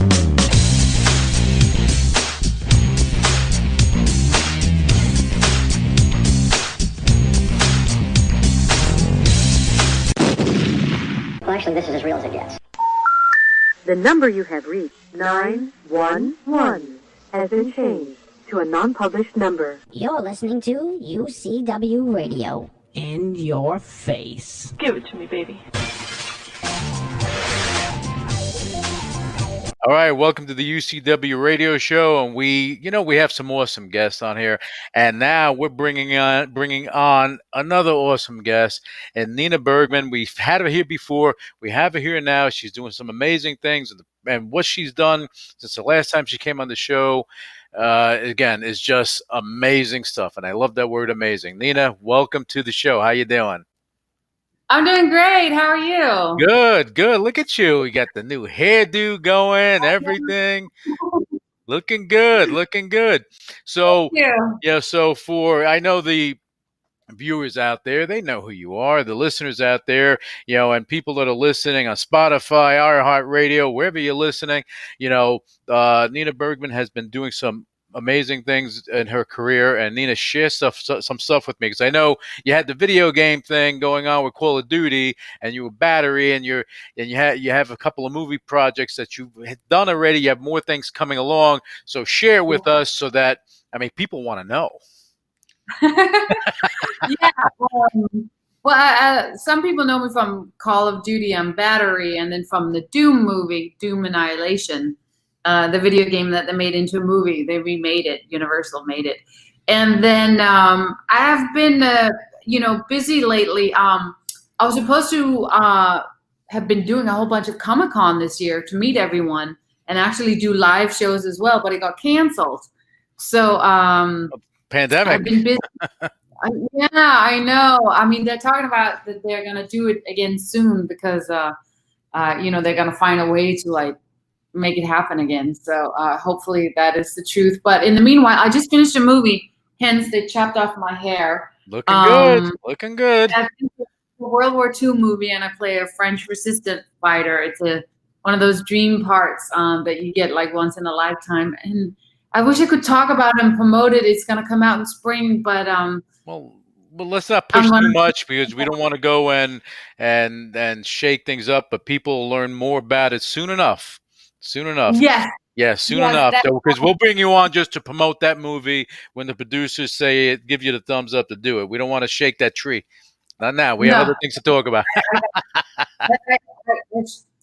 Well, actually, this is as real as it gets. The number you have reached, 911, has been changed to a non-published number. You're listening to UCW Radio. In your face. Give it to me, baby. All right, welcome to the UCW Radio Show, and we have some awesome guests on here, and now we're bringing on another awesome guest, and Nina Bergman. We've had her here before, we have her here now. She's doing some amazing things, and what she's done since the last time she came on the show, again, is just amazing stuff, and I love that word, amazing. Nina, welcome to the show. How you doing? I'm doing great. How are you? Good. Look at you. You got the new hairdo going, everything. Looking good. So, I know the viewers out there, they know who you are, the listeners out there, and people that are listening on Spotify, iHeartRadio, wherever you're listening, Nina Bergman has been doing some amazing things in her career, and Nina, share some stuff with me, because I know you had the video game thing going on with Call of Duty, and you were Battery, and you have a couple of movie projects that you've done already. You have more things coming along, so share with us so that people want to know. Some people know me from Call of Duty and Battery, and then from the Doom movie, Doom Annihilation. The video game that they made into a movie. They remade it. Universal made it. And then I have been, busy lately. I was supposed to have been doing a whole bunch of Comic-Con this year to meet everyone and actually do live shows as well, but it got canceled. So pandemic. I've been busy. Yeah, I know. They're talking about that they're going to do it again soon because, they're going to find a way to make it happen again. So hopefully that is the truth. But in the meanwhile, I just finished a movie, hence they chopped off my hair. Looking good. That's a World War II movie, and I play a French resistance fighter. It's one of those dream parts that you get once in a lifetime. And I wish I could talk about it and promote it. It's going to come out in spring, but well, let's not push too much, because we don't want to go and shake things up, but people will learn more about it soon enough. Yes. Yeah, soon enough. So, because we'll bring you on just to promote that movie when the producers say it, give you the thumbs up to do it. We don't want to shake that tree. Not now. We have other things to talk about. I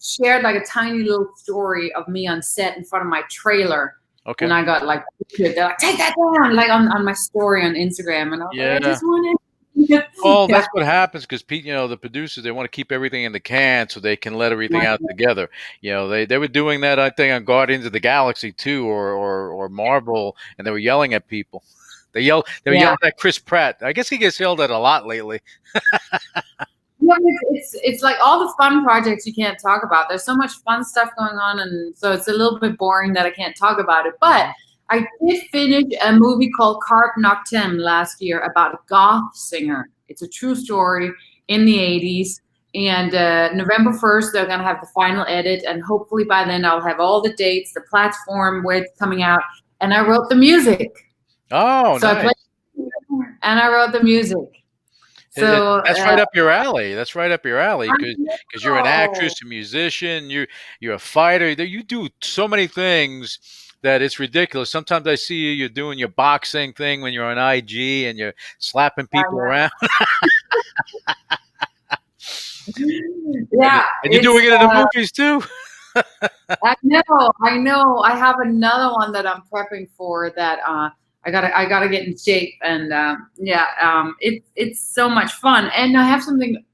shared a tiny little story of me on set in front of my trailer. Okay. And I got they're take that down, on my story on Instagram. And I was I just want to. Well, that's what happens, because the producers, they want to keep everything in the can so they can let everything out together. They were doing that, I think, on Guardians of the Galaxy too, or Marvel, and they were yelling at people. They were yelling at Chris Pratt. I guess he gets yelled at a lot lately. It's like all the fun projects you can't talk about. There's so much fun stuff going on, and so it's a little bit boring that I can't talk about it. But I did finish a movie called Carpe Noctem last year about a goth singer. It's a true story in the 80s. And November 1st, they're going to have the final edit. And hopefully by then I'll have all the dates, the platform where it's coming out. And I wrote the music. Oh, so nice. I played, and I wrote the music. So that's right up your alley. That's right up your alley, because you're an actress, a musician, you're a fighter. You do so many things that it's ridiculous. Sometimes I see you're doing your boxing thing when you're on IG and you're slapping people around. Yeah. And you're doing it in the movies too. I know. I have another one that I'm prepping for that I gotta get in shape, and it's so much fun. And I have something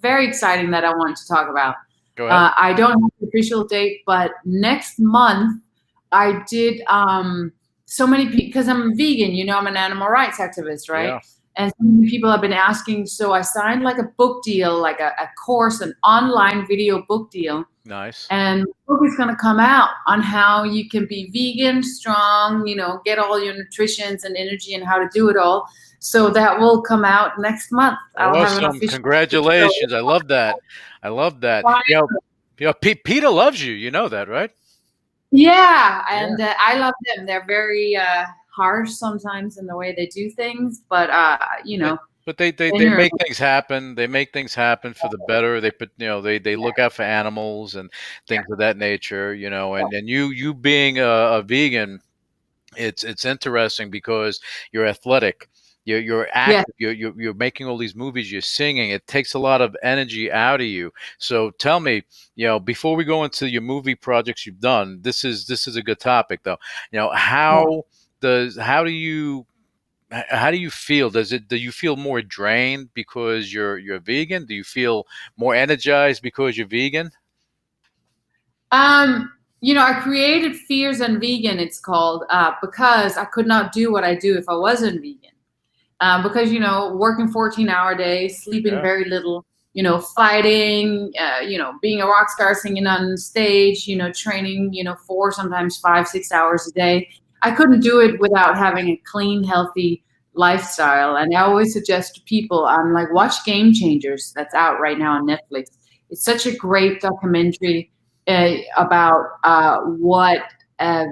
very exciting that I want to talk about. Go ahead. I don't have the official date, but next month I did so many people, because I'm vegan, I'm an animal rights activist, right? Yeah. And so many people have been asking, so I signed a book deal, a course, an online video book deal. Nice. And the book is going to come out on how you can be vegan, strong, get all your nutritions and energy and how to do it all. So that will come out next month. Awesome. Congratulations. I love that. Peter loves you. You know that, right? Yeah, and I love them. They're very harsh sometimes in the way they do things, but you But know, they make things happen. They make things happen for the better. They put they look out for animals and things of that nature. And you being a vegan, it's interesting because you're athletic. You're yeah. active. You're making all these movies. You're singing. It takes a lot of energy out of you. So tell me, before we go into your movie projects you've done, this is a good topic though. How do you how do you feel? Do you feel more drained because you're vegan? Do you feel more energized because you're vegan? I created Fears and Vegan, it's called, because I could not do what I do if I wasn't vegan. Because, working 14-hour days, sleeping Yeah. very little, fighting, being a rock star, singing on stage, training, 4, sometimes 5, 6 hours a day. I couldn't do it without having a clean, healthy lifestyle. And I always suggest to people, I'm like, watch Game Changers. That's out right now on Netflix. It's such a great documentary about what a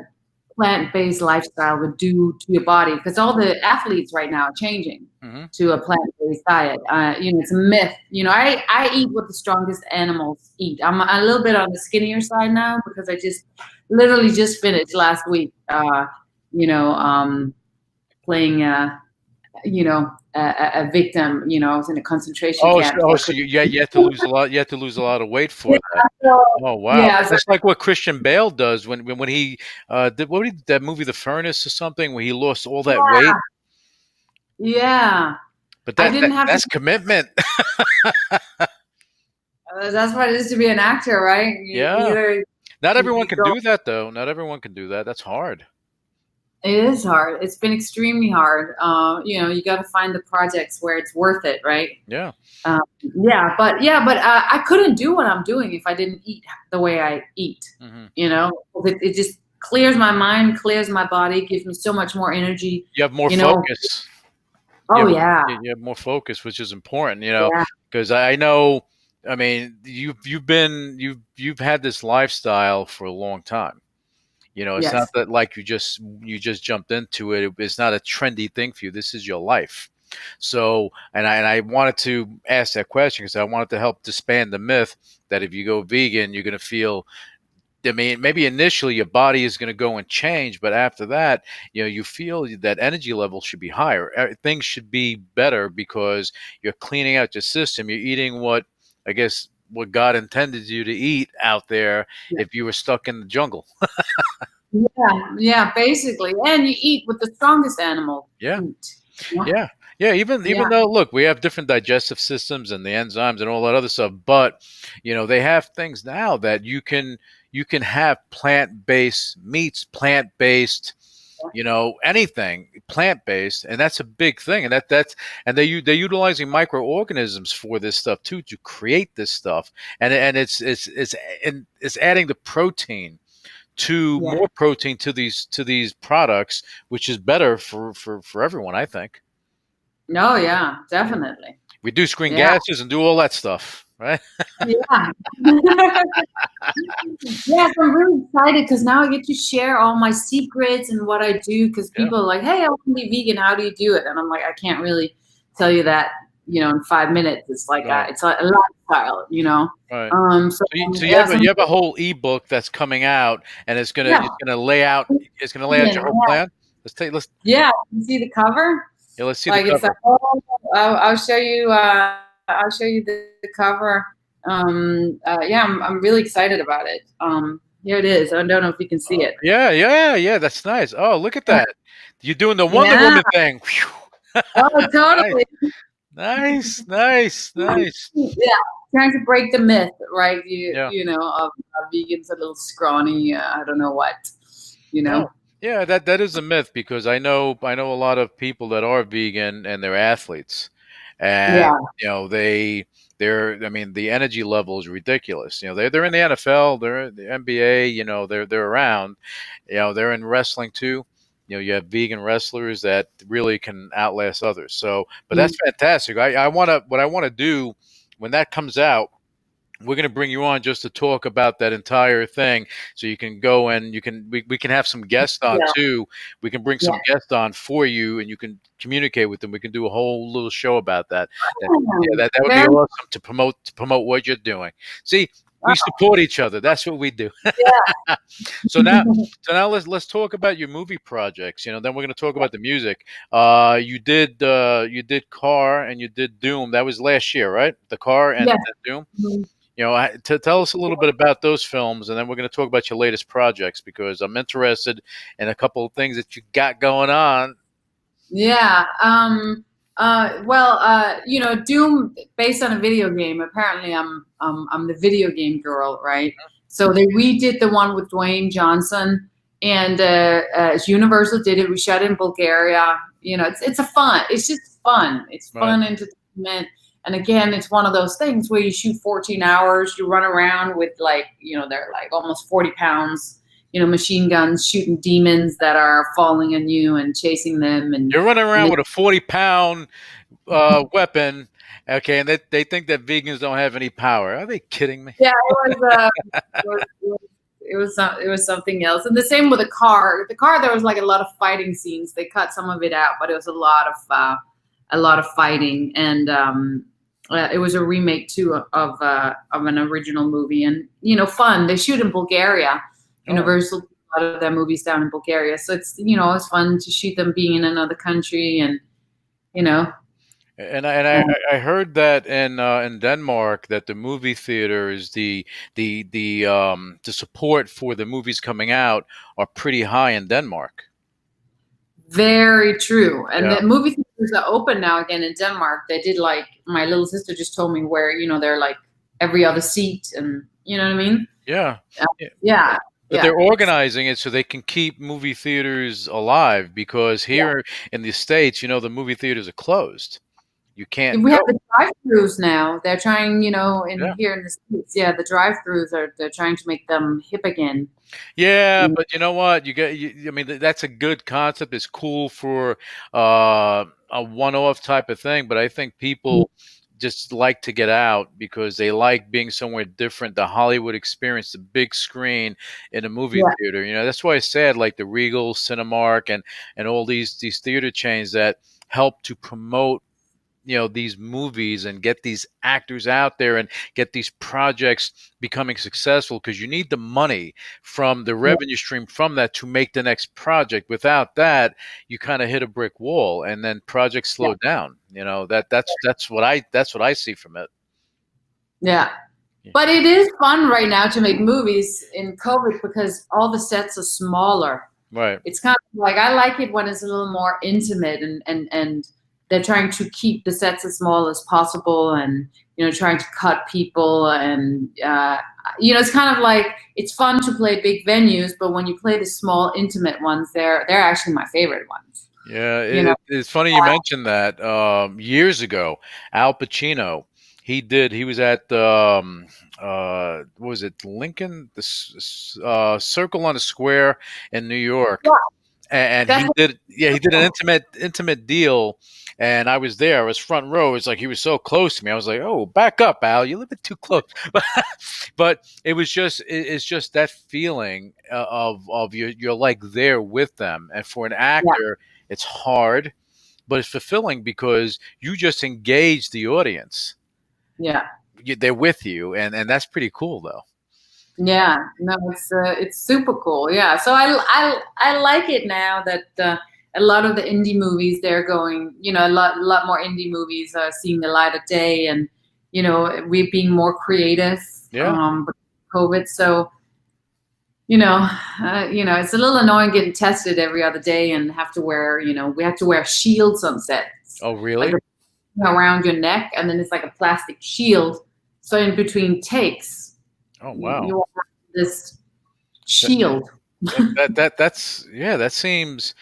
plant-based lifestyle would do to your body, because all the athletes right now are changing to a plant-based diet. It's a myth. I eat what the strongest animals eat. I'm a little bit on the skinnier side now because I literally just finished last week, playing, a victim. I was in a concentration camp. So you have to lose a lot. You have to lose a lot of weight for that. Oh wow! Yeah, That's like what Christian Bale does when he did that movie The Furnace or something where he lost all that weight. Yeah. But I didn't have that's to. commitment. That's what it is to be an actor, right? Yeah. Not everyone can do that though. Not everyone can do that. That's hard. It is hard. It's been extremely hard. You got to find the projects where it's worth it, right? Yeah. But I couldn't do what I'm doing if I didn't eat the way I eat. It just clears my mind, clears my body, gives me so much more energy. You have more focus. Oh, you have more focus, which is important, because I know, I mean, you've had this lifestyle for a long time. It's not that like you just jumped into it. It's not a trendy thing for you. This is your life. So, and I wanted to ask that question because I wanted to help disband the myth that if you go vegan, you're going to feel. I mean, maybe initially your body is going to go and change, but after that, you feel that energy level should be higher. Things should be better because you're cleaning out your system. You're eating what God intended you to eat out there if you were stuck in the jungle. Yeah, basically. And you eat with the strongest animal. Yeah. Even though, look, we have different digestive systems and the enzymes and all that other stuff, but they have things now that you can have plant-based meats, plant-based, anything plant-based, and that's a big thing. And they're utilizing microorganisms for this stuff too, to create this stuff, and it's adding the protein to more protein to these products, which is better for everyone, I think. No, yeah, definitely. Reduce green gases and do all that stuff, right? Yeah. Yes, I'm really excited because now I get to share all my secrets and what I do, because people are like, hey, I want to be vegan. How do you do it? And I'm like, I can't really tell you that, in 5 minutes. It's like it's a lifestyle, Right. So you have a whole ebook that's coming out, and it's gonna lay out your whole plan. Let's you see the cover. Yeah, let's see the cover. It's like, I'll show you. I'll show you the cover. I'm really excited about it. Here it is. I don't know if you can see it. Yeah. That's nice. Oh, look at that. You're doing the Wonder Woman thing. Oh, totally. Nice. Yeah, trying to break the myth, right? Of vegans a little scrawny. I don't know what. Oh, yeah, that is a myth, because I know a lot of people that are vegan and they're athletes, and I mean, the energy level is ridiculous. They're in the NFL, they're in the NBA. They're around. They're in wrestling too. You have vegan wrestlers that really can outlast others. So, but that's fantastic. What I want to do when that comes out, we're going to bring you on just to talk about that entire thing, so you can go and we can have some guests on Yeah. too. We can bring Yeah. some guests on for you, and you can communicate with them. We can do a whole little show about that. Yeah, that would be Very- awesome to promote what you're doing. See, we support each other. That's what we do. So now let's talk about your movie projects. Then we're going to talk about the music. You did Car and you did Doom. That was last year, right? The Car and, Yeah. and Doom. Mhm. Tell us a little bit about those films, and then we're going to talk about your latest projects, because I'm interested in a couple of things that you got going on. Yeah. Doom based on a video game. Apparently, I'm the video game girl, right? So they redid the one with Dwayne Johnson, and Universal did it. We shot it in Bulgaria. It's just fun. It's fun entertainment. And again, it's one of those things where you shoot 14 hours. You run around with they're like almost 40 pounds. Machine guns shooting demons that are falling on you and chasing them. And You're running around with a 40-pound weapon, okay, and they think that vegans don't have any power. Are they kidding me? Yeah, it was something else. And the same with the car. The car, there was like a lot of fighting scenes. They cut some of it out, but it was a lot of fighting. And it was a remake too of an original movie, and fun. They shoot in Bulgaria. Universal, a lot of their movies down in Bulgaria, so it's fun to shoot them being in another country, and And I heard that in Denmark, that the movie theaters, the support for the movies coming out are pretty high in Denmark. Very true. And Yeah. the movie theaters are open now again in Denmark. They did, like, my little sister just told me, where they're like every other seat, and you know what I mean. Yeah. Yeah. But they're organizing it so they can keep movie theaters alive, because here in the States, the movie theaters are closed. You can't We go. have the drive-throughs now. They're trying, here in the States, the drive-throughs they're trying to make them hip again. Yeah, but you know what? I mean, that's a good concept. It's cool for a one-off type of thing, but I think people just like to get out because they like being somewhere different. The Hollywood experience, the big screen in a movie theater. That's why it's sad, like the Regal, Cinemark, and all these theater chains that help to promote these movies and get these actors out there and get these projects becoming successful, because you need the money from the revenue stream from that to make the next project. Without that, you kind of hit a brick wall, and then projects slow down. That's what I see from it. Yeah. But it is fun right now to make movies in COVID, because all the sets are smaller. Right. It's kind of like, I like it when it's a little more intimate, and they're trying to keep the sets as small as possible, and trying to cut people, and it's kind of like, it's fun to play big venues, but when you play the small intimate ones, they're actually my favorite ones. Yeah, it's funny you mentioned that. Years ago, Al Pacino, he was at what was it, Lincoln, the Circle on the Square in New York, and he did an intimate deal. And I was there. I was front row. It's like he was so close to me. I was like, "Oh, back up, Al! You're a little bit too close." But it's just that feeling of you're like there with them. And for an actor, it's hard, but it's fulfilling, because you just engage the audience. Yeah, They're with you, and that's pretty cool, though. Yeah, no, it's super cool. Yeah, so I like it now that. A lot of the indie movies, they're going, a lot more indie movies are seeing the light of day, and we're being more creative. With COVID, so it's a little annoying getting tested every other day and have to wear, we have to wear shields on sets. Oh, really? Like, around your neck, and then it's like a plastic shield. So in between takes, oh wow, you have this shield. That seems.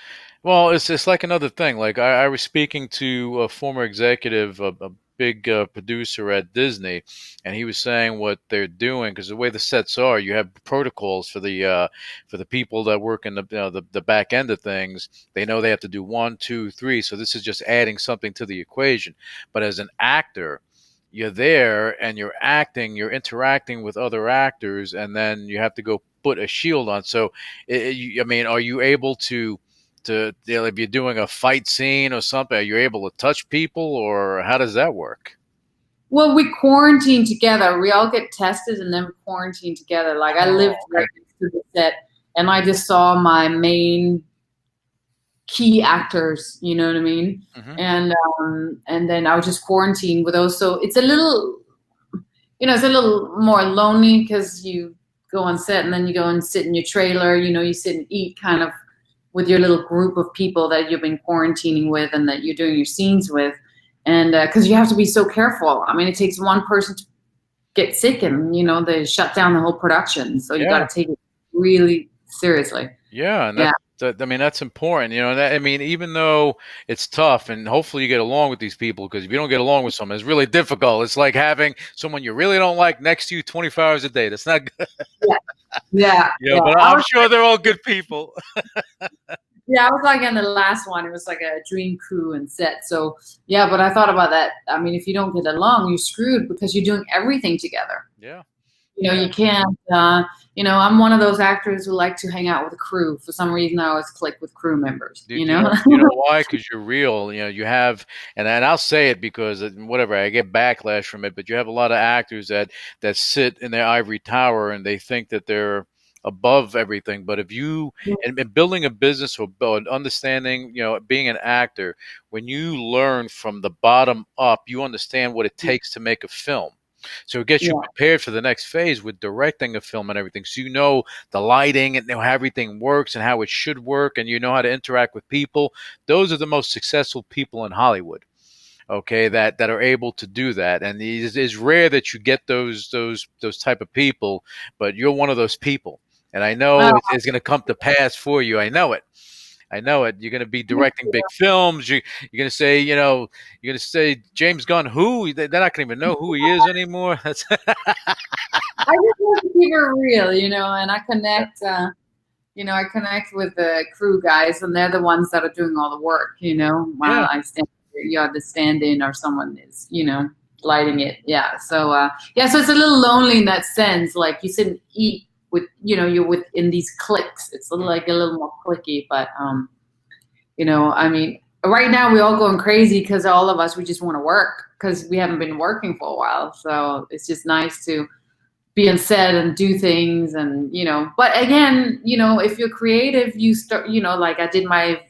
Well, it's like another thing. Like I was speaking to a former executive, a big producer at Disney, and he was saying what they're doing, because the way the sets are, you have protocols for the people that work in the back end of things. They know they have to do 1, 2, 3. So this is just adding something to the equation. But as an actor, you're there and you're acting, you're interacting with other actors, and then you have to go put a shield on. So, I mean, are you able to if you're doing a fight scene or something, are you able to touch people, or how does that work? Well, we quarantine together. We all get tested and then we quarantine together. Like I lived right next to the set, and I just saw my main key actors. You know what I mean? And then I was just quarantined with those. So it's a little, it's a little more lonely because you go on set and then you go and sit in your trailer. You sit and eat kind of with your little group of people that you've been quarantining with and that you're doing your scenes with. And because you have to be so careful. I mean, it takes one person to get sick and, they shut down the whole production. So you got to take it really seriously. Yeah. And that's important. Even though it's tough, and hopefully you get along with these people, because if you don't get along with someone, it's really difficult. It's like having someone you really don't like next to you 24 hours a day. That's not good. Yeah. But I'm sure they're all good people. Yeah, I was like in the last one. It was like a dream crew and set. So, yeah, but I thought about that. I mean, if you don't get along, you're screwed because you're doing everything together. Yeah. You can't, I'm one of those actors who like to hang out with a crew. For some reason, I always click with crew members, You know why? Because you're real. You have, and I'll say it because whatever, I get backlash from it, but you have a lot of actors that sit in their ivory tower and they think that they're above everything. But if you, and building a business or understanding, being an actor, when you learn from the bottom up, you understand what it takes to make a film. So it gets you prepared for the next phase with directing a film and everything. So the lighting and how everything works and how it should work, and how to interact with people. Those are the most successful people in Hollywood. Okay, that are able to do that, and it's rare that you get those type of people. But you're one of those people, and I know it's going to come to pass for you. I know it. You're going to be directing big films. You're going to say, you're going to say James Gunn, who? They're not going to even know who he is anymore. I just want to keep it real, and I connect, I connect with the crew guys, and they're the ones that are doing all the work, while I stand there, you have to stand in, or someone is, lighting it. Yeah. So, so it's a little lonely in that sense. Like you sit and eat with, you're within these cliques. It's like a little more clicky, but, right now we're all going crazy because all of us, we just want to work because we haven't been working for a while. So it's just nice to be on set and do things and, but again, if you're creative, you start, like I did my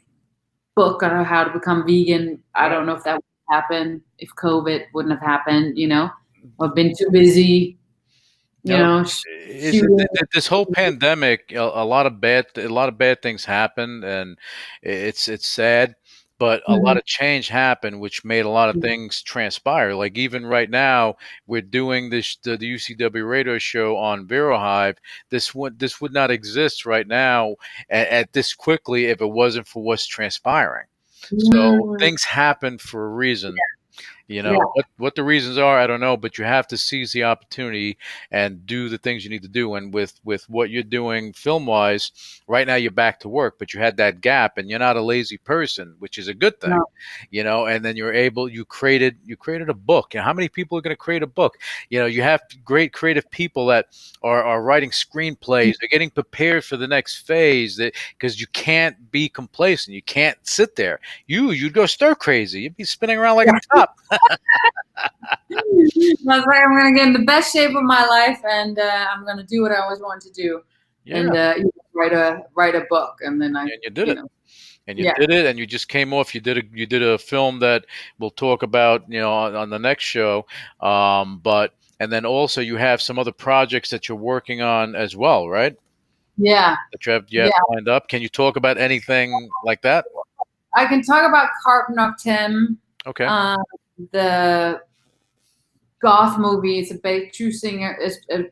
book on how to become vegan. I don't know if that would happen if COVID wouldn't have happened, I've been too busy. This whole pandemic, a lot of bad things happened, and it's sad, but a lot of change happened, which made a lot of things transpire. Like even right now, we're doing the UCW radio show on Vero Hive. This would not exist right now at this quickly if it wasn't for what's transpiring. So things happen for a reason. What the reasons are, I don't know, but you have to seize the opportunity and do the things you need to do. And with what you're doing film wise, right now you're back to work, but you had that gap, and you're not a lazy person, which is a good thing. And then you created a book. How many people are going to create a book? You have great creative people that are writing screenplays. They're getting prepared for the next phase, because you can't be complacent. You can't sit there. You'd go stir crazy. You'd be spinning around like a top. I was like, I'm going to get in the best shape of my life, and I'm going to do what I always wanted to do, and write a book. And then you did it. And you did it, and you just came off. You did a film that we'll talk about, on the next show. And then also you have some other projects that you're working on as well, right? Yeah. That you have lined up. Can you talk about anything like that? I can talk about Carp Noctem. Okay. The goth movie. It's a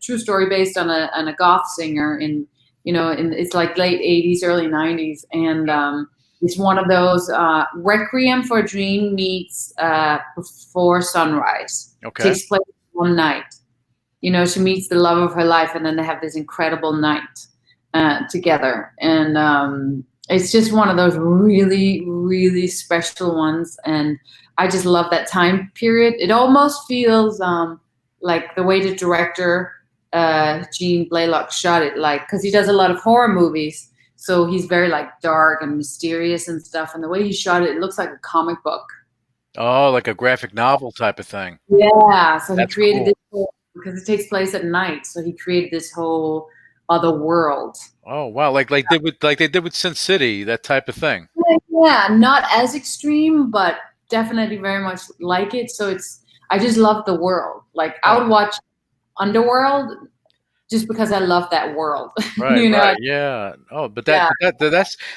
true story based on a goth singer in it's like late 80s, early 90s, and it's one of those Requiem for a Dream meets Before Sunrise. Okay. Takes place one night. She meets the love of her life, and then they have this incredible night together, and it's just one of those really, really special ones. And I just love that time period. It almost feels like the way the director, Gene Blaylock, shot it, like, because he does a lot of horror movies. So he's very like dark and mysterious and stuff. And the way he shot it, it looks like a comic book. Oh, like a graphic novel type of thing. Yeah. So That's he created cool. this whole, because it takes place at night. So he created this whole other world. Oh wow, like they did with Sin City, that type of thing. Yeah, not as extreme, but definitely very much like it. So I just love the world. Like I would watch Underworld just because I love that world. Right, You know? right, yeah. Oh, but Yeah.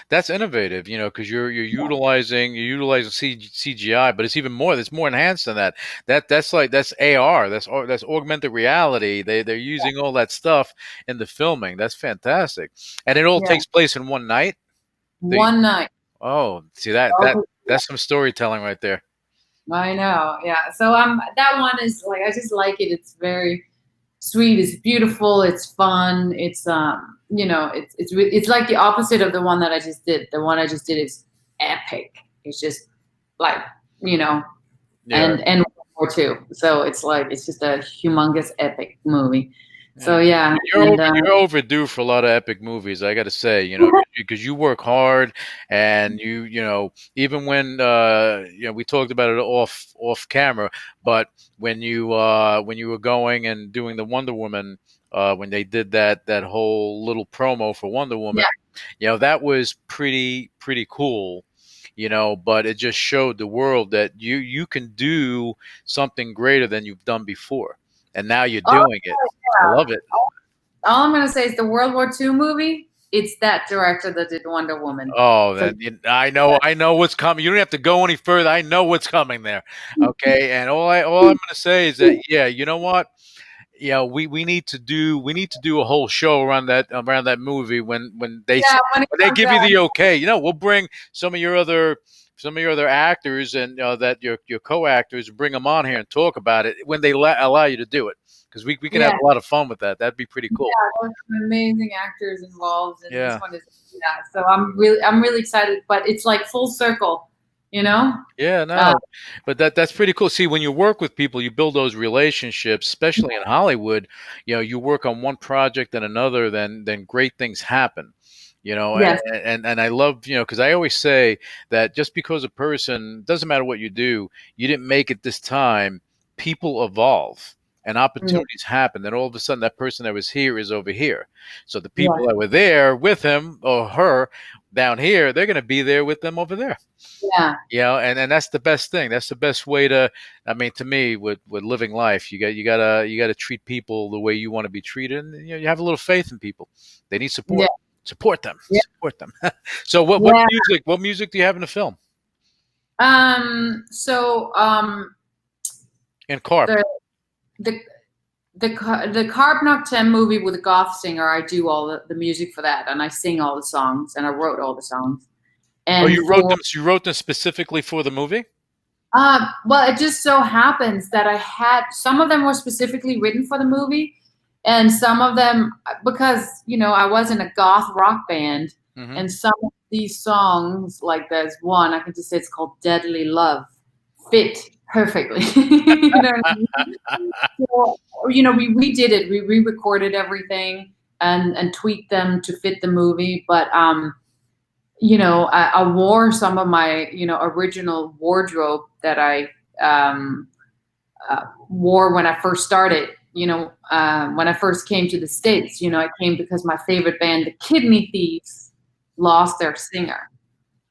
that's innovative, because you're utilizing CGI, but it's even more. It's more enhanced than that. That's AR. That's augmented reality. They're using all that stuff in the filming. That's fantastic, and it all Yeah. takes place in one night. One night. Oh, see that's some storytelling right there. I know. Yeah. So that one is like, I just like it. It's very sweet. It's beautiful. It's fun. It's it's like the opposite of the one that I just did. The one I just did is epic. It's just like, Yeah. and World War II. So it's like, it's just a humongous epic movie. So yeah. You're overdue for a lot of epic movies, I got to say, because you work hard, and even when we talked about it off camera, but when you were going and doing the Wonder Woman, when they did that whole little promo for Wonder Woman, that was pretty cool. But it just showed the world that you can do something greater than you've done before, and now you're doing it. I love it. All I'm gonna say is the World War II movie. It's that director that did Wonder Woman. Oh, I know what's coming. You don't have to go any further. I know what's coming there. Okay, and all I'm going to say is that you know what? We need to do a whole show around that movie when they give you the okay. We'll bring some of your other actors and that your co-actors, bring them on here and talk about it when they allow you to do it, because we can have a lot of fun with that. That'd be pretty cool. Yeah, there's some amazing actors involved, and this one is so I'm really excited. But it's like full circle, Yeah, no, but that's pretty cool. See, when you work with people, you build those relationships, especially in Hollywood. You work on one project and another, then great things happen. Yes. And I love, because I always say that just because a person, doesn't matter what you do, you didn't make it this time, people evolve and opportunities happen. Then all of a sudden that person that was here is over here. So the people that were there with him or her down here, they're going to be there with them over there. Yeah. And that's the best thing. That's the best way to me, with living life, you gotta treat people the way you want to be treated. And you have a little faith in people. They need support. Yeah. Support them. Yeah. Support them. So what music do you have in the film? In Carp. The Carp Noctem movie with the goth singer, I do all the music for that, and I sing all the songs, and I wrote all the songs. And you wrote them. You wrote them specifically for the movie? Well, it just so happens that I had some of them were specifically written for the movie, and some of them because I was in a goth rock band, and some of these songs, like there's one I can just say, it's called "Deadly Love," fit perfectly. So, we did it. We re-recorded everything and tweaked them to fit the movie, but I wore some of my, original wardrobe that I wore when I first started, when I first came to the States. I came because my favorite band, the Kidney Thieves, lost their singer,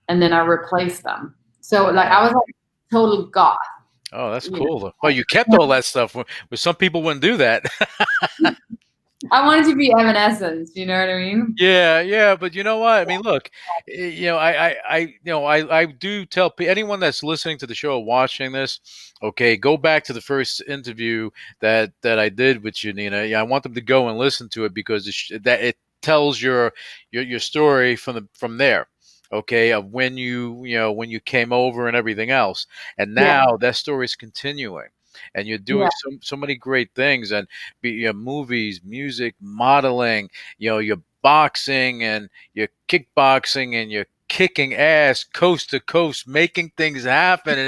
and then I replaced them. So like I was like total goth. Oh, that's cool. Well, you kept all that stuff. Well, some people wouldn't do that. I wanted to be Evanescence. You know what I mean? Yeah. But you know what? I mean, look, I do tell anyone that's listening to the show or watching this, okay, go back to the first interview that I did with you, Nina. I want them to go and listen to it, because it tells your story from there. Okay, of when you came over and everything else, and now that story is continuing, and you're doing so many great things, and movies, music, modeling. You're boxing and you're kickboxing and you're kicking ass coast to coast, making things happen.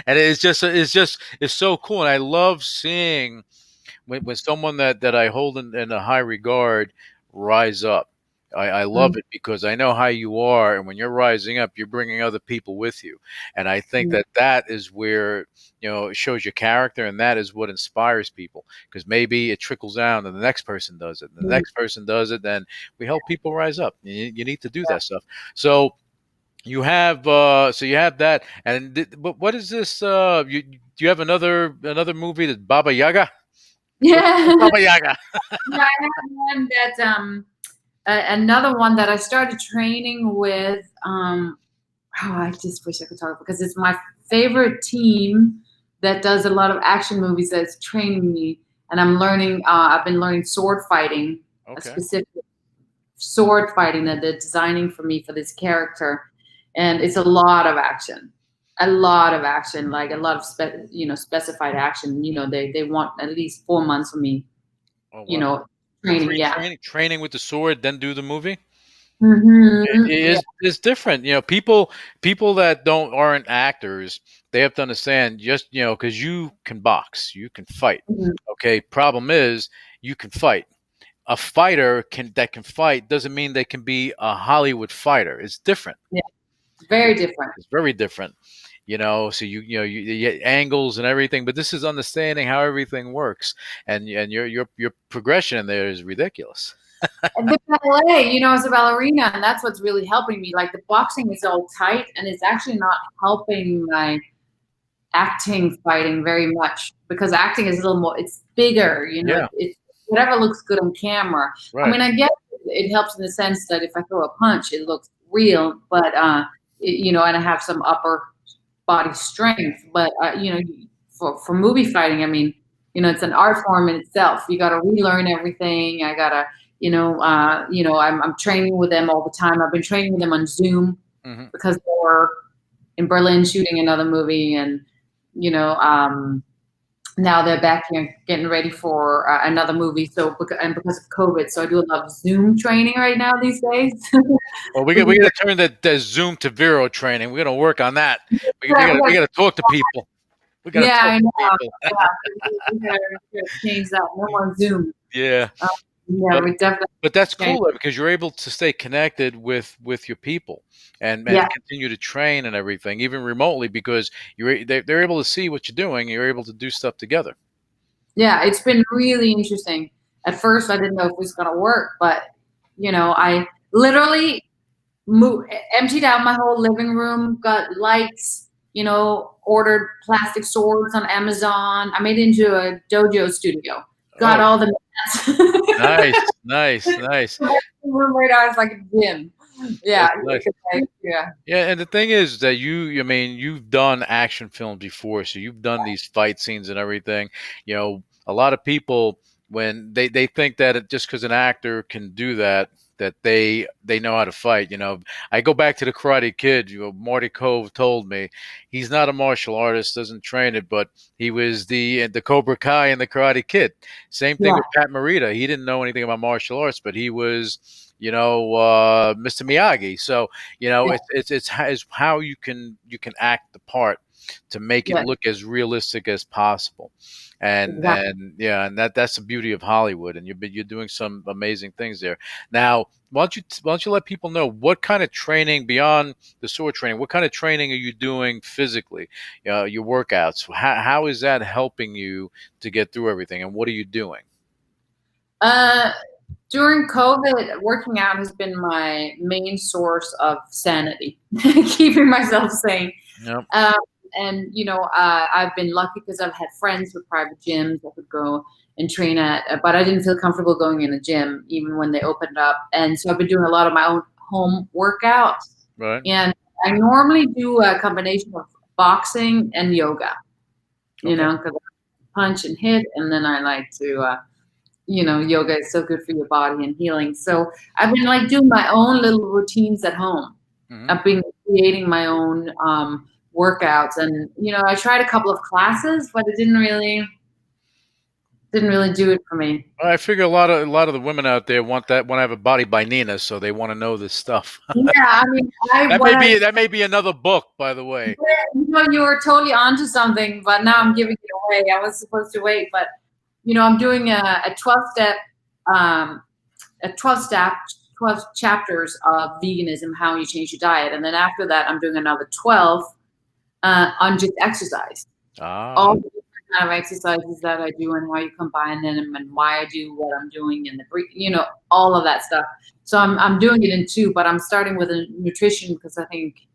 It's so cool. And I love seeing when someone that I hold in a high regard rise up. I love it because I know how you are, and when you're rising up, you're bringing other people with you, and I think that is where it shows your character, and that is what inspires people. Because maybe it trickles down, and the next person does it, and the next person does it, then we help people rise up. You need to do that stuff. So you have that, and what is this? Do you have another movie that's Baba Yaga? Yeah. Baba Yaga. Yeah, I have one that another one that I started training with. I just wish I could talk because it's my favorite team that does a lot of action movies that's training me, and I'm learning. I've been learning sword fighting, a specific sword fighting that they're designing for me for this character, and it's a lot of action. Like a lot of specified action. They want at least 4 months from me. Oh, wow. Training. Training with the sword, then do the movie. Mm-hmm. It's different. People that aren't actors, they have to understand just because you can box, you can fight. Mm-hmm. Okay. Problem is you can fight. A fighter that can fight doesn't mean they can be a Hollywood fighter. It's different. Yeah. Very different. It's very different. So you get angles and everything, but this is understanding how everything works, and your progression in there is ridiculous. And the ballet, as a ballerina, and that's what's really helping me. Like the boxing is all tight, and it's actually not helping my acting fighting very much because acting is a little more. It's bigger, It's whatever looks good on camera. Right. I mean, I guess it helps in the sense that if I throw a punch, it looks real, but and I have some upper body strength, but for movie fighting, I mean, it's an art form in itself. You got to relearn everything. I gotta, I'm training with them all the time. I've been training with them on Zoom because they were in Berlin shooting another movie, and now they're back here getting ready for another movie. So because of COVID, so I do a lot of Zoom training right now these days. Well, we got to turn the Zoom to Vero training. We're going to work on that. We got to talk to people. We got to talk to people. We got to change that. No more Zoom. Yeah. We definitely. But that's cool because you're able to stay connected with your people and continue to train and everything, even remotely, because they're able to see what you're doing. You're able to do stuff together. Yeah, it's been really interesting. At first, I didn't know if it was going to work, but I literally emptied out my whole living room, got lights, ordered plastic swords on Amazon. I made it into a dojo studio. Got all the nice. Room right now is like a gym. Yeah. Nice. Yeah, and the thing is that you've done action films before, so you've done these fight scenes and everything. A lot of people, when they think that just because an actor can do that they know how to fight. I go back to the Karate Kid. Marty Cove told me he's not a martial artist, doesn't train it, but he was the Cobra Kai and the Karate Kid. Same thing with Pat Morita. He didn't know anything about martial arts, but he was Mr. Miyagi. So it's how you can act the part to make it look as realistic as possible. And that's the beauty of Hollywood, and you're doing some amazing things there. Now, why don't you let people know what kind of training beyond the sword training? What kind of training are you doing physically? Your workouts. How is that helping you to get through everything? And what are you doing? During COVID, working out has been my main source of sanity, keeping myself sane. Yep. And I've been lucky because I've had friends with private gyms I could go and train at, but I didn't feel comfortable going in a gym even when they opened up. And so I've been doing a lot of my own home workouts. Right. And I normally do a combination of boxing and yoga. Because I punch and hit, and then I like to, yoga is so good for your body and healing. So I've been doing my own little routines at home. Mm-hmm. I've been creating my own workouts, and I tried a couple of classes, but it didn't really didn't really do it for me. I figure a lot of the women out there want to have a body by Nina, so they want to know this stuff. Yeah, I mean, that may be another book, by the way. You were totally onto something, but now I'm giving it away. I was supposed to wait, but I'm doing a 12-step, 12 chapters of veganism, how you change your diet, and then after that, I'm doing another 12 on just exercise. All the different kind of exercises that I do and how you combine them and why I do what I'm doing and all of that stuff. So I'm doing it in 2, but I'm starting with a nutrition because I think,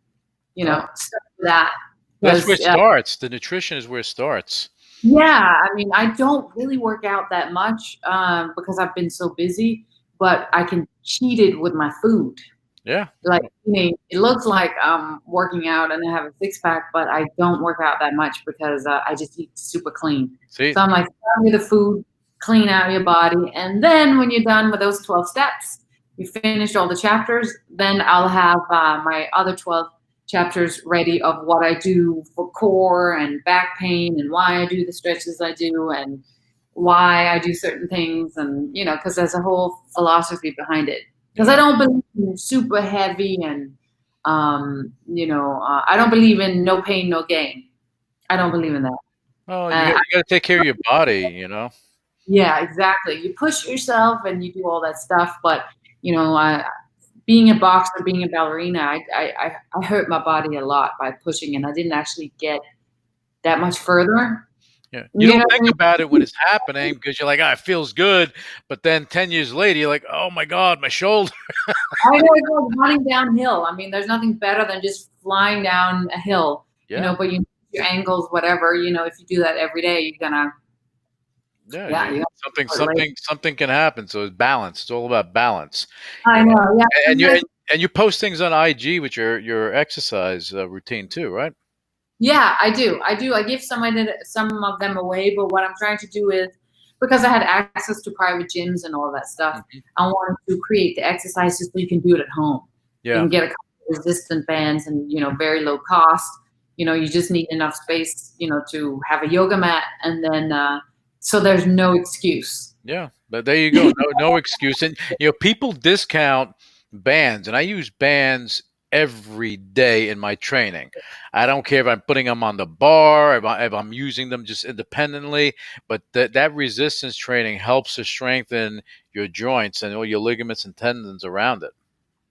start with that. That's where it starts. The nutrition is where it starts. Yeah, I mean, I don't really work out that much because I've been so busy, but I can cheat it with my food. Yeah. Like, it looks like I'm working out and I have a 6-pack, but I don't work out that much because I just eat super clean. See? So I'm like, start with the food, clean out your body. And then when you're done with those 12 steps, you finish all the chapters, then I'll have my other 12 chapters ready of what I do for core and back pain and why I do the stretches I do and why I do certain things. And, because there's a whole philosophy behind it. Because I don't believe in super heavy and, I don't believe in no pain, no gain. I don't believe in that. Oh, you got to take care of your body, Yeah, exactly. You push yourself and you do all that stuff. But, being a boxer, being a ballerina, I hurt my body a lot by pushing, and I didn't actually get that much further. Yeah. You don't think about it when it's happening because you're like, it feels good. But then 10 years later, you're like, oh my God, my shoulder. I know it goes running downhill. I mean, there's nothing better than just flying down a hill, but your angles, whatever, if you do that every day, you're going to. Something can happen. So it's balance. It's all about balance. I know. Yeah. And you post things on IG with your exercise routine too, right? Yeah, I do. I give some of them away, but what I'm trying to do is, because I had access to private gyms and all that stuff, I wanted to create the exercises so you can do it at home. Yeah. You can get a couple of resistant bands and, very low cost. You just need enough space, to have a yoga mat, and then so there's no excuse. Yeah, but there you go. No excuse. And, people discount bands, and I use bands every day in my training. I don't care if I'm putting them on the bar, if I'm using them just independently, but that resistance training helps to strengthen your joints and all your ligaments and tendons around it.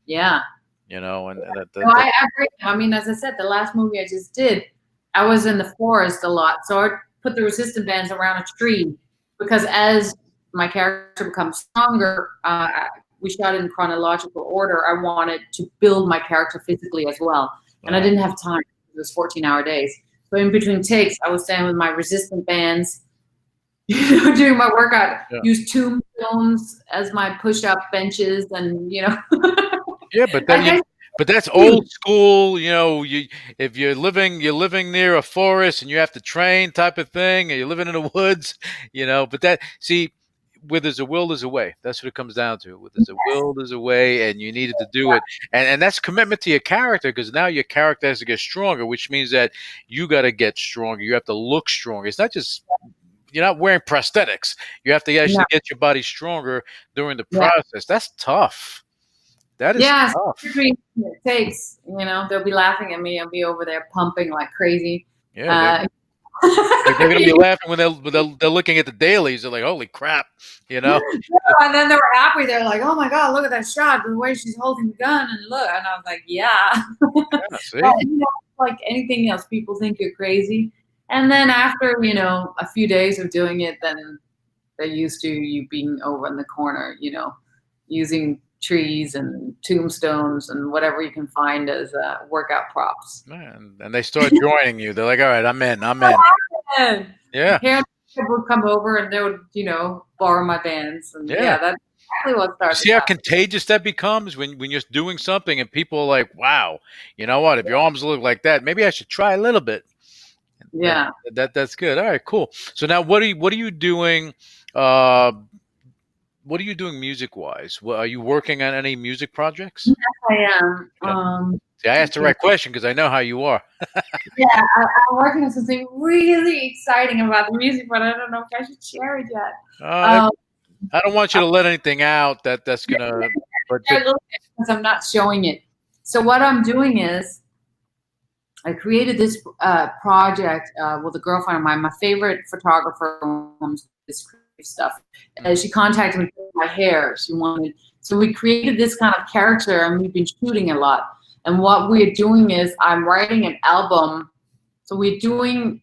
Yeah. I agree. I mean, as I said, the last movie I just did, I was in the forest a lot. So I put the resistant bands around a tree because as my character becomes stronger, we shot in chronological order. I wanted to build my character physically as well. And I didn't have time. It was 14-hour days. So in between takes, I was standing with my resistant bands, doing my workout, use tombstones as my push-up benches and, Yeah, but then but that's old school, if you're living near a forest and you have to train type of thing, and you're living in the woods, but where there's a will, there's a way. That's what it comes down to. Where there's a will, there's a way, and you needed to do it. And that's commitment to your character, because now your character has to get stronger, which means that you got to get stronger. You have to look stronger. It's not just, you're not wearing prosthetics. You have to actually get your body stronger during the process. That's tough. That is tough. It takes, they'll be laughing at me. I'll be over there pumping like crazy. Yeah. They're going to be laughing when they're looking at the dailies. They're like, holy crap, And then they were happy. They're like, oh my God, look at that shot. The way she's holding the gun and look. And I was like, see? But, like anything else, people think you're crazy. And then after, a few days of doing it, then they're used to you being over in the corner, using trees and tombstones and whatever you can find as workout props. And they start joining you. They're like, all right, I'm in. Yeah. Parents would come over and they would, borrow my bands. And that's exactly what started. See how contagious that becomes when you're doing something and people are like, wow, you know what? If your arms look like that, maybe I should try a little bit. Yeah. That's good. All right, cool. So now what are you doing? What are you doing music-wise? Are you working on any music projects? Yes, I am. See, I asked the right question because I know how you are. Yeah, I'm working on something really exciting about the music, but I don't know if I should share it yet. I don't want you to let anything out that's gonna. But Because I'm not showing it. So what I'm doing is, I created this project with a girlfriend of mine, my favorite photographer, this creative stuff. She contacted me for my hair. She wanted, so we created this kind of character, and we've been shooting a lot. And what we're doing is, I'm writing an album. So we're doing,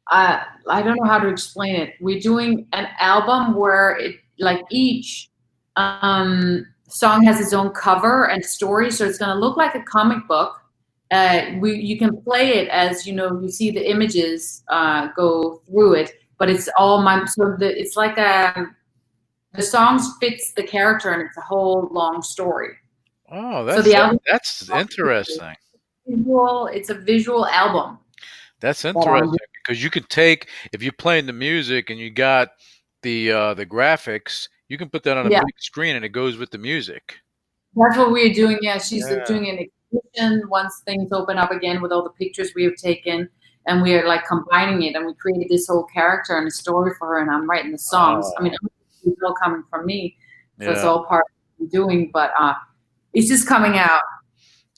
I don't know how to explain it. We're doing an album where it, like, each song has its own cover and story. So it's going to look like a comic book. You can play it as, you see the images go through it, but it's all it's like the songs fits the character, and it's a whole long story. Oh, that's interesting. It's a visual album. That's interesting because you could take, if you're playing the music and you got the graphics, you can put that on a big screen and it goes with the music. That's what we're doing. Yeah, she's doing an exhibition once things open up again with all the pictures we have taken, and we are like combining it, and we created this whole character and a story for her, and I'm writing the songs. I mean, it's all coming from me, so it's all part of what we're doing, but it's just coming out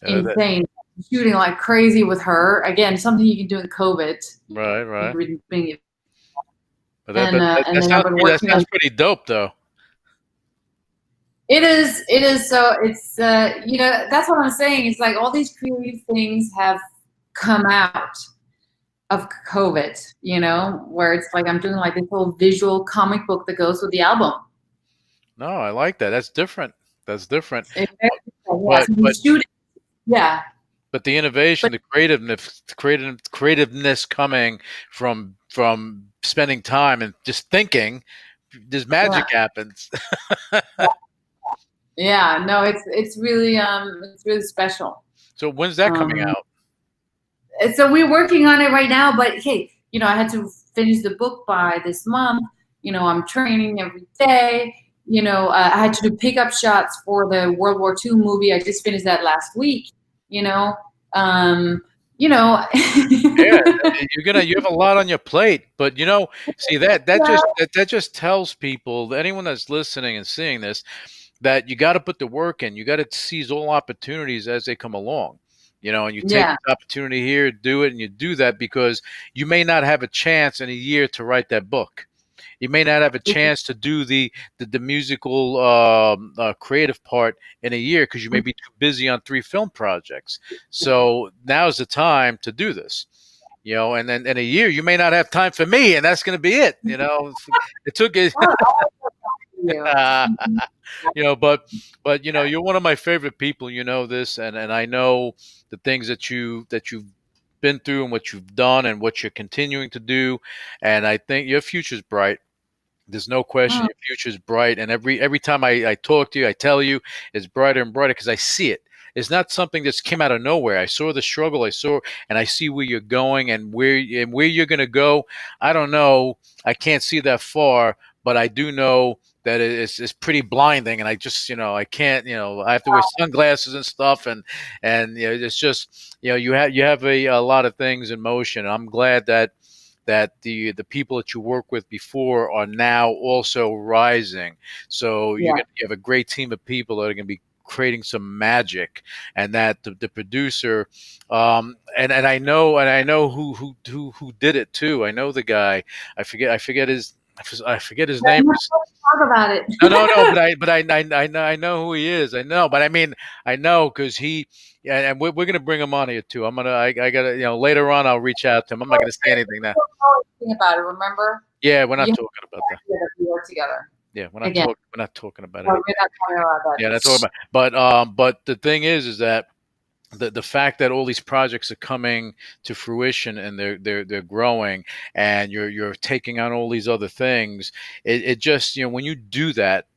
insane. Shooting like crazy with her. Again, something you can do in COVID. Right. But that sounds pretty dope, though. It is. So it's, that's what I'm saying. It's like all these creative things have come out of COVID, where it's like I'm doing like this whole visual comic book that goes with the album. No, I like that. That's different. But the innovation, the creativeness coming from spending time and just thinking, this magic happens. Yeah, no, it's really special. So when's that coming out? So we're working on it right now, but hey, I had to finish the book by this month. I'm training every day. I had to do pickup shots for the World War II movie. I just finished that last week. Yeah, you have a lot on your plate, but see that just tells people, anyone that's listening and seeing this, that you got to put the work in. You got to seize all opportunities as they come along, and you take this opportunity here, do it, and you do that because you may not have a chance in a year to write that book. You may not have a chance to do the musical creative part in a year because you may be too busy on 3 film projects. So now's the time to do this, and then in a year you may not have time for me, and that's going to be it. It took it. But you're one of my favorite people. This, and I know the things that you've been through and what you've done and what you're continuing to do, and I think your future's bright. There's no question your future's bright, and every time I talk to you, I tell you it's brighter and brighter because I see it. It's not something that's came out of nowhere. I saw the struggle, and I see where you're going and where you're going to go. I don't know. I can't see that far, but I do know that it's pretty blinding, and I just I can't I have to wear sunglasses and stuff, and it's just you have a lot of things in motion. And I'm glad that the people that you work with before are now also rising. So you have a great team of people that are going to be creating some magic, and that the producer and I know who did it too. I know the guy. I forget his name. Talk about it. No, but I know who he is. I know, but I know because he, and we're gonna bring him on here too. I gotta later on I'll reach out to him. I'm not gonna say anything now. About it, remember? Yeah, we're not talking about that. We work together. Yeah, we're not talking about it. No, we're not talking about that. Yeah, that's all about. But the thing is that the fact that all these projects are coming to fruition and they're growing, and you're taking on all these other things, it just when you do that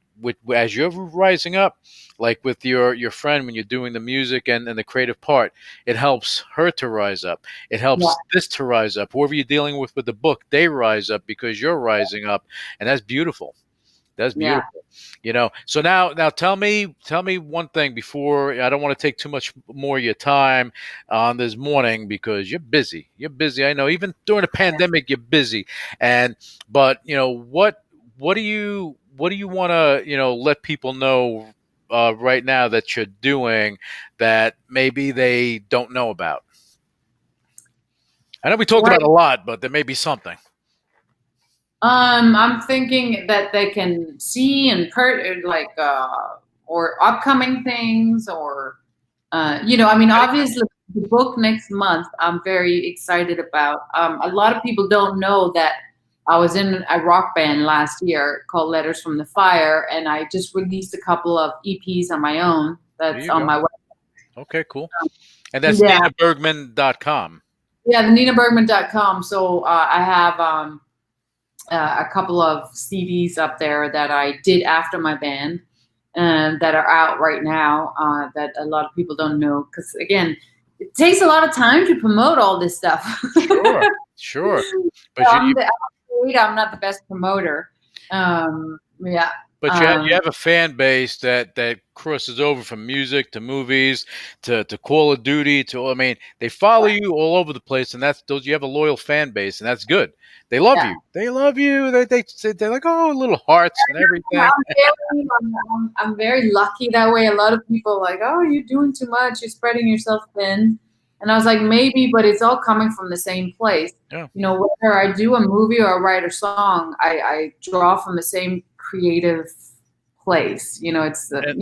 as you're rising up, like with your friend, when you're doing the music and the creative part, it helps her to rise up. It helps this to rise up. Whoever you're dealing with the book, they rise up because you're rising up, and that's beautiful. That's Yeah. beautiful. So now tell me one thing before I don't want to take too much more of your time on this morning because you're busy. You're busy. I know even during the pandemic you're busy. But what do you want to, let people know right now that you're doing that maybe they don't know about? I know we talked Right. about a lot, but there may be something. I'm thinking that they can see and or upcoming things, or obviously the book next month. I'm very excited about. A lot of people don't know that I was in a rock band last year called Letters from the Fire, and I just released a couple of EPs on my own. That's on my website. Okay, cool. And that's Yeah. NinaBergman.com. Yeah, the NinaBergman.com. So I have a couple of CDs up there that I did after my band, and that are out right now, that a lot of people don't know, because again, it takes a lot of time to promote all this stuff. Sure. But I'm not the best promoter. Yeah. But you have a fan base that crosses over from music to movies to Call of Duty they follow you all over the place, and you have a loyal fan base, and that's good. They love you. They love you. They're like, oh, little hearts and everything. I'm very lucky that way. A lot of people are like, oh, you're doing too much. You're spreading yourself thin. And I was like, maybe, but it's all coming from the same place. Yeah. Whether I do a movie or I write a song, I draw from the same creative place. It's you know what I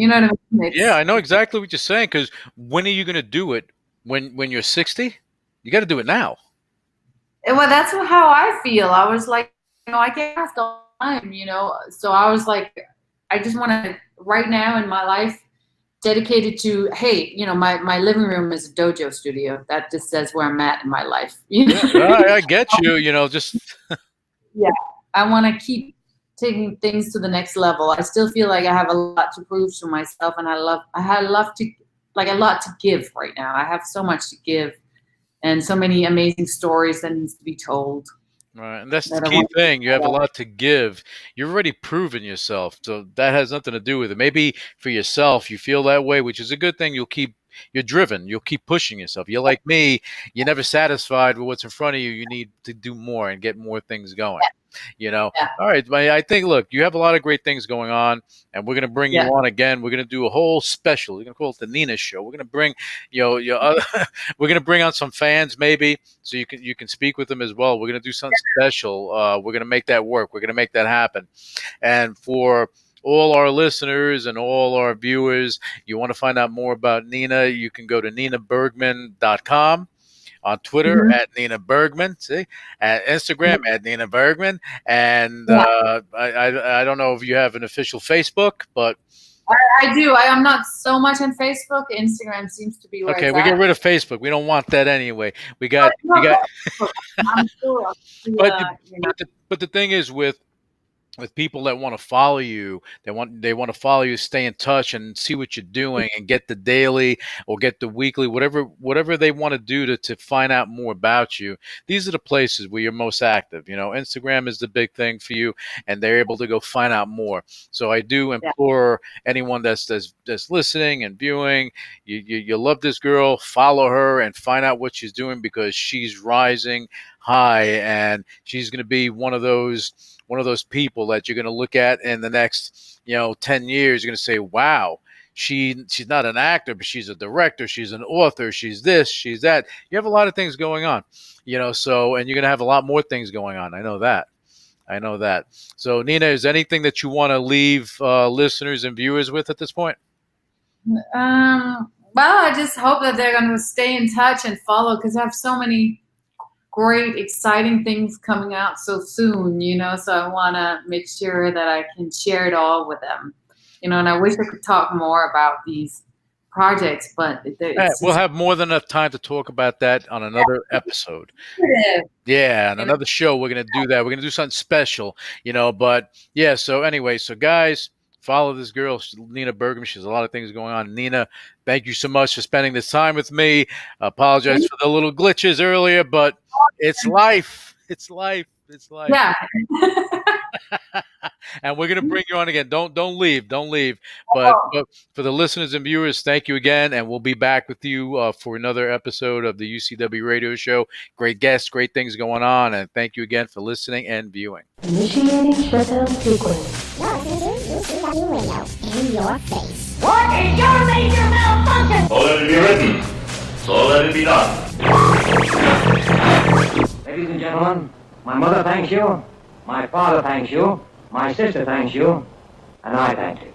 mean? Yeah, I know exactly what you're saying, because when are you going to do it? When you're 60? You got to do it now. Well, that's how I feel. I was like, I get asked all the time, so I was like, I just want to, right now in my life, dedicated to, hey, my living room is a dojo studio. That just says where I'm at in my life. Yeah, I get you. Just yeah, I want to keep taking things to the next level. I still feel like I have a lot to prove to myself, and I have a lot to give right now. I have so much to give, and so many amazing stories that needs to be told. Right, and that's the key thing. You have a lot to give. You've already proven yourself, so that has nothing to do with it. Maybe for yourself, you feel that way, which is a good thing. You're driven. You'll keep pushing yourself. You're like me. You're never satisfied with what's in front of you. You need to do more and get more things going. All right. I think, look, you have a lot of great things going on, and we're going to bring you on again. We're going to do a whole special. We're going to call it the Nina Show. We're going to bring, we're going to bring on some fans maybe, so you can speak with them as well. We're going to do something special. We're going to make that work. We're going to make that happen. And for all our listeners and all our viewers, you want to find out more about Nina, you can go to NinaBergman.com. On Twitter at Nina Bergman, at Instagram at Nina Bergman, and I don't know if you have an official Facebook, but I do. I'm not so much on Facebook. Instagram seems to be where okay. We get rid of Facebook. We don't want that anyway. We got. I'm sure. But the thing is with people that want to follow you, they want to follow you, stay in touch and see what you're doing and get the daily or get the weekly, whatever they want to do to find out more about you. These are the places where you're most active. Instagram is the big thing for you, and they're able to go find out more. So I do implore anyone that's listening and viewing, you love this girl, follow her and find out what she's doing, because she's rising high, and she's going to be one of those people that you're going to look at in the next 10 years. You're going to say, wow, she's not an actor, but she's a director, she's an author, she's this, she's that. You have a lot of things going on, so, and you're going to have a lot more things going on. I know that. So Nina, is there anything that you want to leave listeners and viewers with at this point? Well, I just hope that they're going to stay in touch and follow, because I have so many great, exciting things coming out so soon, so I want to make sure that I can share it all with them, and I wish I could talk more about these projects, but we'll have more than enough time to talk about that on another episode. Yeah, on another show, we're going to do that. We're going to do something special, but yeah, so anyway, so guys, follow this girl, Nina Bergman. She has a lot of things going on. Nina, thank you so much for spending this time with me. I apologize for the little glitches earlier, but it's life. It's life. It's life. Yeah. And we're gonna bring you on again. Don't leave. Don't leave. But for the listeners and viewers, thank you again, and we'll be back with you for another episode of the UCW Radio Show. Great guests, great things going on, and thank you again for listening and viewing. Initiating shutdown sequence. You're listening to UCW Radio. In your face. What is your major malfunction? So let it be written. So let it be done. Ladies and gentlemen, my mother thanks you, my father thanks you, my sister thanks you, and I thank you.